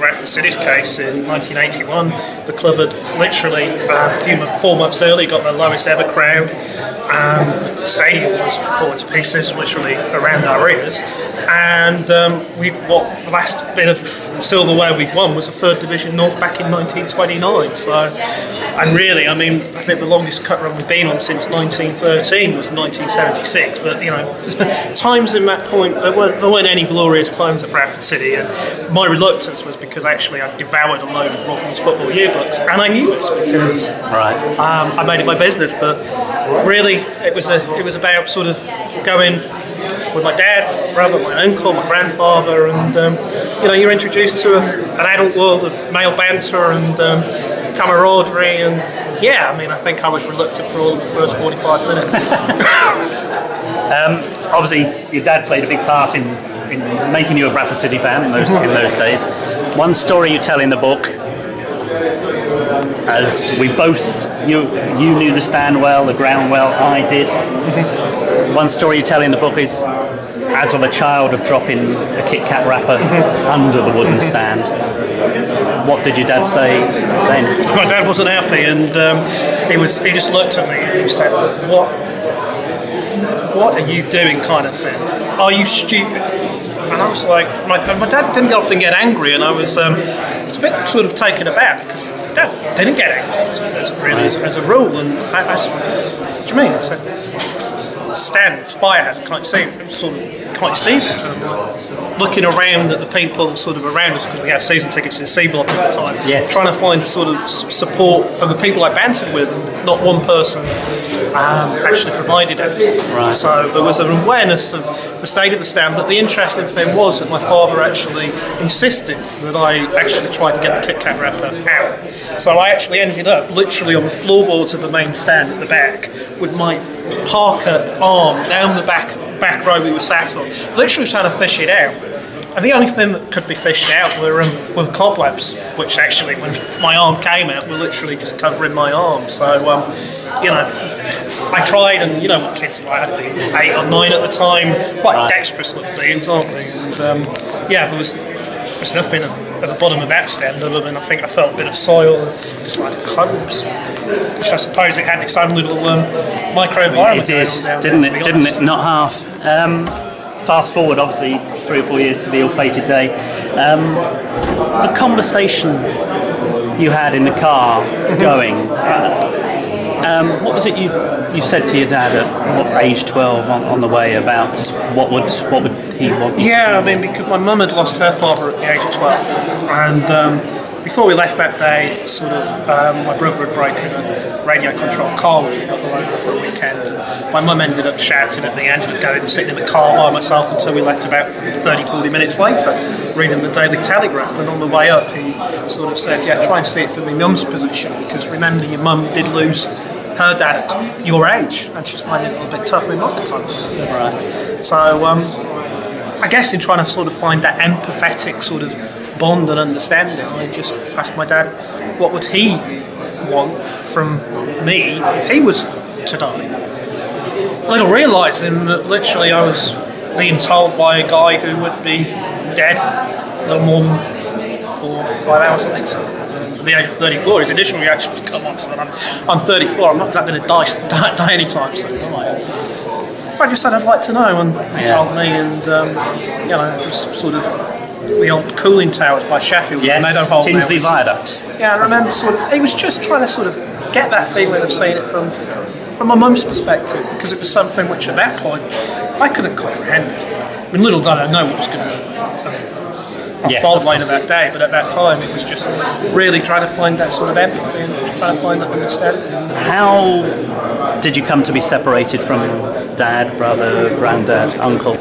Bradford City's case, in 1981, the club had literally, 4 months early, got the lowest ever crowd. The stadium was falling to pieces, literally around our ears. And what the last bit of silverware we'd won was a 3rd Division North back in 1929. So, and really, I mean, I think the longest cut run we've been on since 1913 was 1976. But you know, times in that point, there weren't any glorious times at Bradford City, and my reluctance was because actually I devoured a load of Rotherham's football yearbooks, and I knew this because I made it my business. But really, it was about sort of going with my dad, my brother, my uncle, my grandfather, and you know, you're introduced to an adult world of male banter and camaraderie, and yeah, I mean, I think I was reluctant for all of the first 45 minutes. Obviously, your dad played a big part in making you a Bradford City fan in those days. One story you tell in the book, as we both, you knew the stand well, the ground well, I did. One story you tell in the book is, as of a child, of dropping a Kit Kat wrapper under the wooden stand. What did your dad say then? My dad wasn't happy, and he just looked at me and he said, what are you doing, kind of thing? Are you stupid? And I was like, my dad didn't often get angry, and I was a bit sort of taken aback because Dad didn't get angry as a rule. And I said, what do you mean? I said, stand, it's fire hazard, can't you see it? It was sort of, can't you see it? Looking around at the people sort of around us, because we had season tickets in C Block at the time, trying to find sort of support for the people I bantered with. Not one person actually provided anything. Right. So there was an awareness of the state of the stand, but the interesting thing was that my father actually insisted that I actually tried to get the Kit Kat wrapper out. So I actually ended up literally on the floorboards of the main stand at the back with my Parker arm down the back row we were sat on, literally trying to fish it out. And the only thing that could be fished out were cobwebs, which actually, when my arm came out, were literally just covering my arm. So, you know, I tried, and you know what kids are like, I'd be 8 or 9 at the time, quite dexterous little beings, aren't they? And yeah, there was nothing at the bottom of that stand other than I think I felt a bit of soil and just like cobwebs, which I suppose it had its own little microenvironment. It did, didn't it? Not half. Fast forward, obviously, 3 or 4 years to the ill-fated day. The conversation you had in the car going, what was it you said to your dad at age 12 on the way about what would he want? Yeah, I mean, because my mum had lost her father at the age of 12, and before we left that day, sort of, my brother had broken a radio-controlled car which we got the over for a weekend. And my mum ended up shouting at me, ended up going and sitting in the car by myself until we left about 30-40 minutes later, reading the Daily Telegraph. And on the way up, he sort of said, yeah, try and see it from my mum's position, because remember, your mum did lose her dad at your age, and she's finding it a little bit tough. I mean, not the time. Right. So, I guess in trying to sort of find that empathetic sort of bond and understanding, I just asked my dad, what would he want from me if he was to die? Little realising that literally I was being told by a guy who would be dead a little more than 4 or 5 hours later. At the age of 34, his initial reaction was, come on son, I'm 34, I'm not exactly going to die anytime soon, am I? I just said I'd like to know, and he told me, and you know, it was sort of the old cooling towers by Sheffield. Yes, Tinsley Viaduct. Yeah, I remember sort of, he was just trying to sort of get that feeling of seeing it from my mum's perspective, because it was something which at that point I couldn't comprehend. I mean, little did I know what was going to unfold later that day, but at that time it was just really trying to find that sort of empathy and trying to find that understanding. How did you come to be separated from dad, brother, granddad, uncle?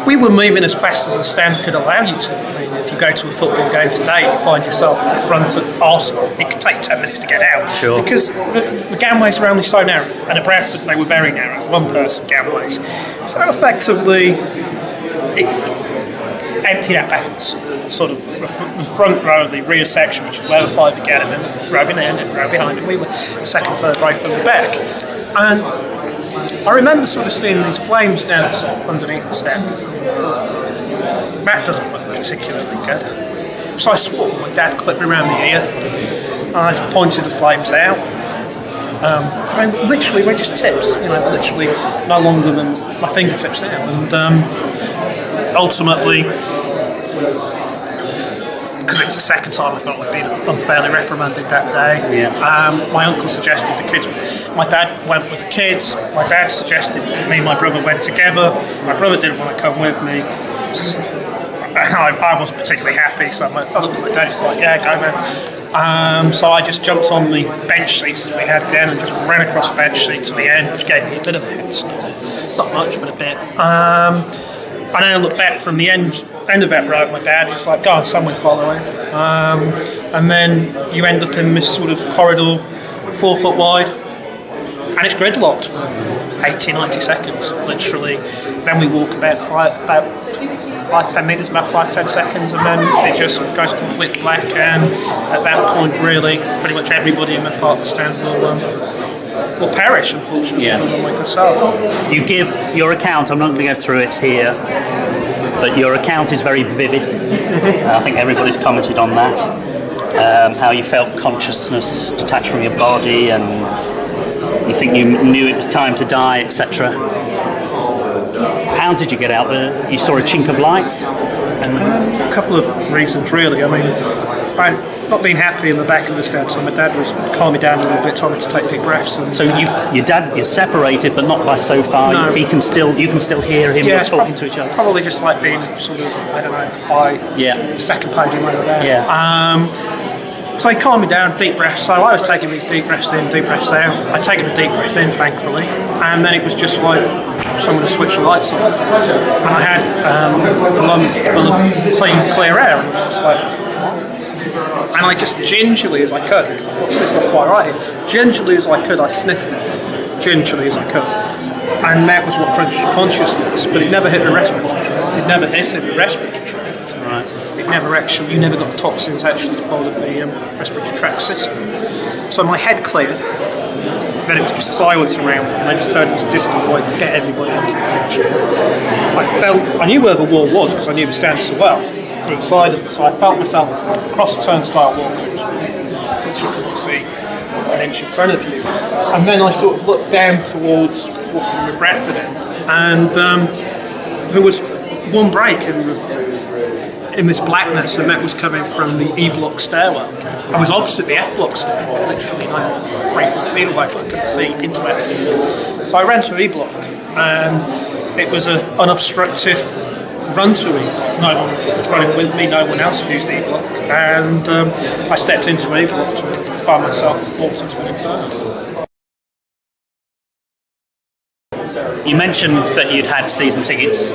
We were moving as fast as the stand could allow you to. I mean, if you go to a football game today, you find yourself at the front at Arsenal. It could take 10 minutes to get out. Sure. Because the gangways are only so narrow. And at Bradford, they were very narrow, one-person gangways. So effectively, it emptied out backwards. Sort of the front row of the rear section, which is where the 5 began, and then the row behind it, row behind it. We were second, third row from the back. And I remember sort of seeing these flames down underneath the stand. I thought, that doesn't look particularly good. So I swore. My dad clipped me around the ear. I pointed the flames out. Literally, we're just tips, literally no longer than my fingertips now. And ultimately, because it was the second time I felt I'd been unfairly reprimanded that day, my uncle suggested the kids. My dad went with the kids. My dad suggested me and my brother went together. My brother didn't want to come with me. I wasn't particularly happy, so I looked at my dad. He's like, "Yeah, go then." So I just jumped on the bench seats that we had then and just ran across the bench seat to the end, which gave me a bit of a head start. Not much, but a bit. And then I looked back from the end of that road, my dad was like, "Go on, someone follow him." And then you end up in this sort of corridor, 4 foot wide, and it's gridlocked for 80, 90 seconds, literally. Then we walk about 5-10 minutes, about 5-10 seconds, and then it just goes completely black. And at that point, really, pretty much everybody in that part of the stand will perish, unfortunately, like myself. You give your account. I'm not going to go through it here, but your account is very vivid. I think everybody's commented on that. How you felt consciousness detached from your body, and you think you knew it was time to die, etc. How did you get out there? You saw a chink of light? A couple of reasons, really. I mean, I not being happy in the back of the stand, so my dad was calming me down a little bit, told me to take deep breaths. And so your dad, you're separated, but not by so far. No. You can still hear him. You're talking to each other. Probably just like being sort of, I don't know, by second podium over there. Yeah. So he calmed me down, deep breaths. So I was taking these deep breaths in, deep breaths out. I'd taken a deep breath in, thankfully, and then it was just like someone to switch the lights off. And I had a lung full of clear air, and I was like, and I just gingerly as I could, because I thought it's not quite right here, gingerly as I could, I sniffed it, gingerly as I could. And that was what crunched consciousness, but it never hit the respiratory tract. It never hit the respiratory tract. Right. It never actually, you never got the toxins actually as part of the respiratory tract system. So my head cleared, then it was just silence around me, and I just heard this distant voice, "Get everybody into the picture." I knew where the wall was because I knew the stand so well, inside of it, so I felt myself across the turnstile walk, since you couldn't see an inch in front of you. And then I sort of looked down towards walking with Bradford in, and there was one break in this blackness, and that was coming from the E block stairwell. I was opposite the F block stairwell, literally 3 foot field away, I couldn't see into it. So I ran to E block, and it was an unobstructed run to E block. No one was running with me, no one else used E block, and I stepped into E block to find myself walked into an inferno. You mentioned that you'd had season tickets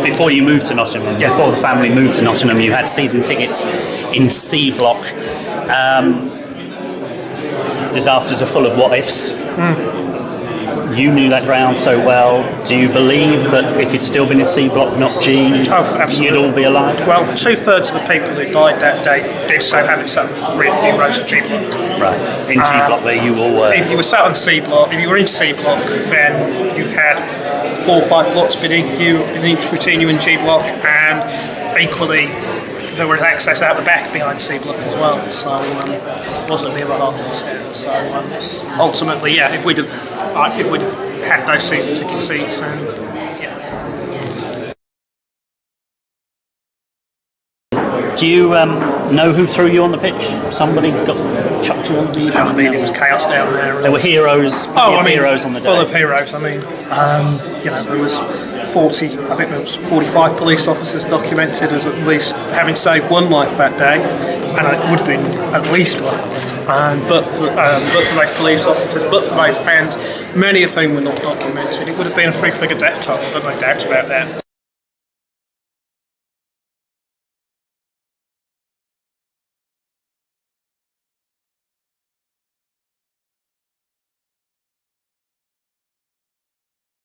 before you moved to Nottingham. Yeah. Before the family moved to Nottingham, you had season tickets in C block. Disasters are full of what ifs. You knew that ground so well. Do you believe that if you'd still been in C block, not G, you'd all be alive? Well, 2/3 of the people who died that day did so have it sat on 3 or 4 rows of G block. Right. In G block, where you all were. If you were sat on C block, if you were in C block, then you had 4 or 5 blocks beneath you, between you and G block, and equally there was access out the back behind C block as well. So it wasn't the other half of the stand. So ultimately, yeah, if we'd have had those season ticket seats, and Do you know who threw you on the pitch? Somebody chucked you on the... I mean, it was chaos down there. There were heroes. Heroes on the day. Full of heroes. I mean, there was 40. I think there was 45 police officers documented as at least having saved one life that day, and it would have been at least one life. But for those police officers, but for those fans, many of whom were not documented, it would have been a 3-figure death toll. There's no doubt about that.